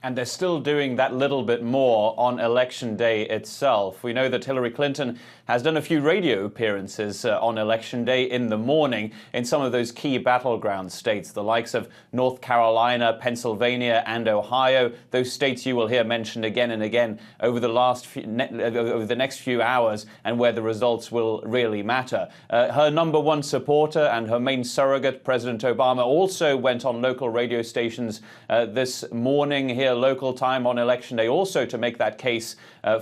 And they're still doing that little bit more on election day itself. We know that Hillary Clinton has done a few radio appearances on election day in the morning in some of those key battleground states, the likes of North Carolina, Pennsylvania, and Ohio. Those states you will hear mentioned again and again over the next few hours, and where the results will really matter. Her number one supporter and her main surrogate, President Obama, also went on local radio stations this morning here, local time on election day, also to make that case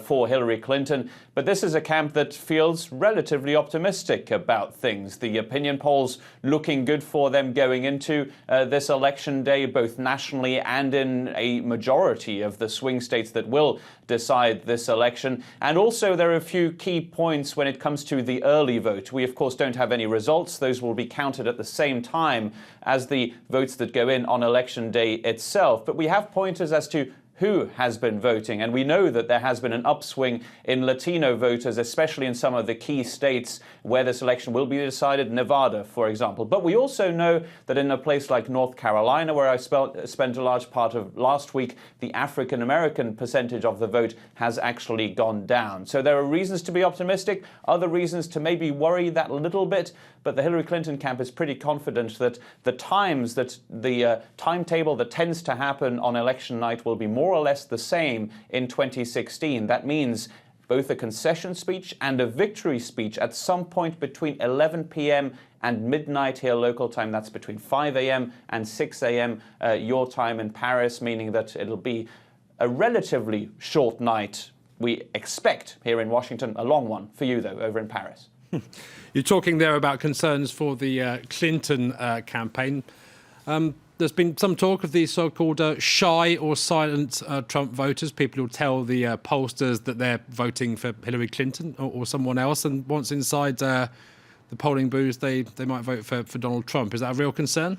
for Hillary Clinton. But this is a camp that feels relatively optimistic about things. The opinion polls looking good for them going into this election day, both nationally and in a majority of the swing states that will decide this election. And also there are a few key points when it comes to the early vote. We, of course, don't have any results. Those will be counted at the same time as the votes that go in on election day itself. But we have pointers as to who has been voting, and we know that there has been an upswing in Latino voters, especially in some of the key states where this election will be decided, Nevada, for example. But we also know that in a place like North Carolina, where I spent a large part of last week, the African-American percentage of the vote has actually gone down. So there are reasons to be optimistic, other reasons to maybe worry that little bit, but the Hillary Clinton camp is pretty confident that the timetable that tends to happen on election night will be more or less the same in 2016. That means both a concession speech and a victory speech at some point between 11 p.m. and midnight here local time. That's between 5 a.m. and 6 a.m. Your time in Paris, meaning that it'll be a relatively short night. We expect here in Washington, a long one for you, though, over in Paris. You're talking there about concerns for the Clinton campaign. There's been some talk of these so-called shy or silent Trump voters, people who tell the pollsters that they're voting for Hillary Clinton or someone else, and once inside the polling booths, they might vote for Donald Trump. Is that a real concern?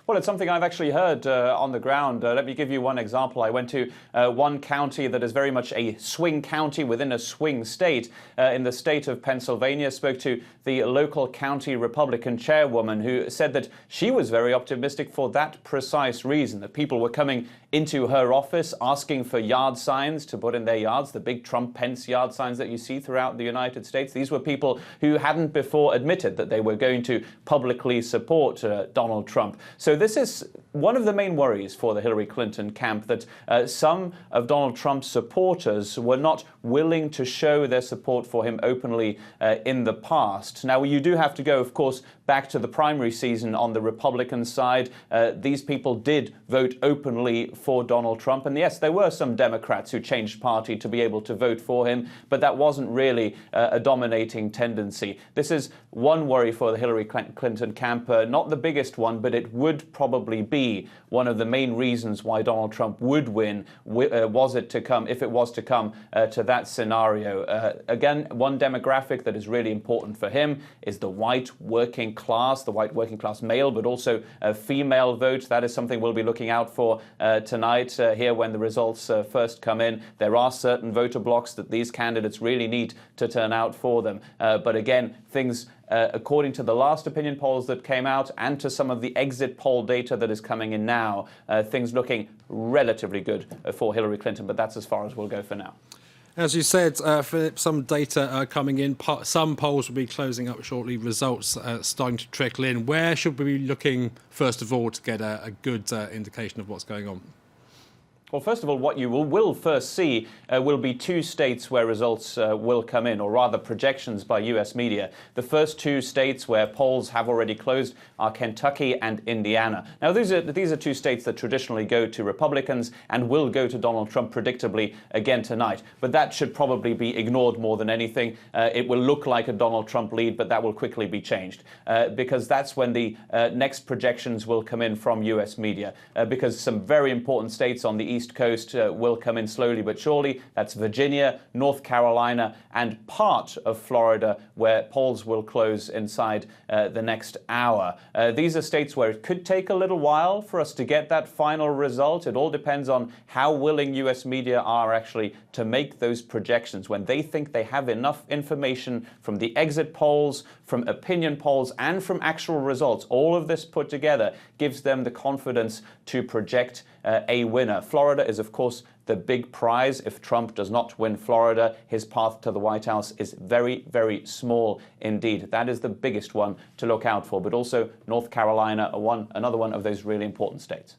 Well, it's something I've actually heard on the ground. Let me give you one example. I went to one county that is very much a swing county within a swing state in the state of Pennsylvania. Spoke to the local county Republican chairwoman who said that she was very optimistic for that precise reason, that people were coming into her office asking for yard signs to put in their yards, the big Trump-Pence yard signs that you see throughout the United States. These were people who hadn't before admitted that they were going to publicly support Donald Trump. So this is one of the main worries for the Hillary Clinton camp, that some of Donald Trump's supporters were not willing to show their support for him openly in the past. Now, you do have to go, of course, back to the primary season on the Republican side. These people did vote openly for Donald Trump. And yes, there were some Democrats who changed party to be able to vote for him, but that wasn't really a dominating tendency. This is one worry for the Hillary Clinton camp, not the biggest one, but it would probably be one of the main reasons why Donald Trump would win, was it to come, if it was to come to that scenario. Again, one demographic that is really important for him is the white working class, the white working class male, but also a female vote. That is something we'll be looking out for tonight here when the results first come in. There are certain voter blocks that these candidates really need to turn out for them. But again, things according to the last opinion polls that came out and to some of the exit poll data that is coming in now, things looking relatively good for Hillary Clinton, but that's as far as we'll go for now. As you said, Philip, some data coming in. Some polls will be closing up shortly, results starting to trickle in. Where should we be looking, first of all, to get a good indication of what's going on? Well, first of all, what you will first see will be two states where results will come in, or rather projections by US media. The first two states where polls have already closed are Kentucky and Indiana. Now, these are two states that traditionally go to Republicans and will go to Donald Trump predictably again tonight. But that should probably be ignored more than anything. It will look like a Donald Trump lead, but that will quickly be changed because that's when the next projections will come in from US media, because some very important states on the East Coast will come in slowly but surely. That's Virginia, North Carolina, and part of Florida, where polls will close inside the next hour. These are states where it could take a little while for us to get that final result. It all depends on how willing US media are actually to make those projections. When they think they have enough information from the exit polls, from opinion polls, and from actual results, all of this put together gives them the confidence to project a winner. Florida is, of course, the big prize. If Trump does not win Florida, his path to the White House is very, very small indeed. That is the biggest one to look out for. But also North Carolina, another one of those really important states.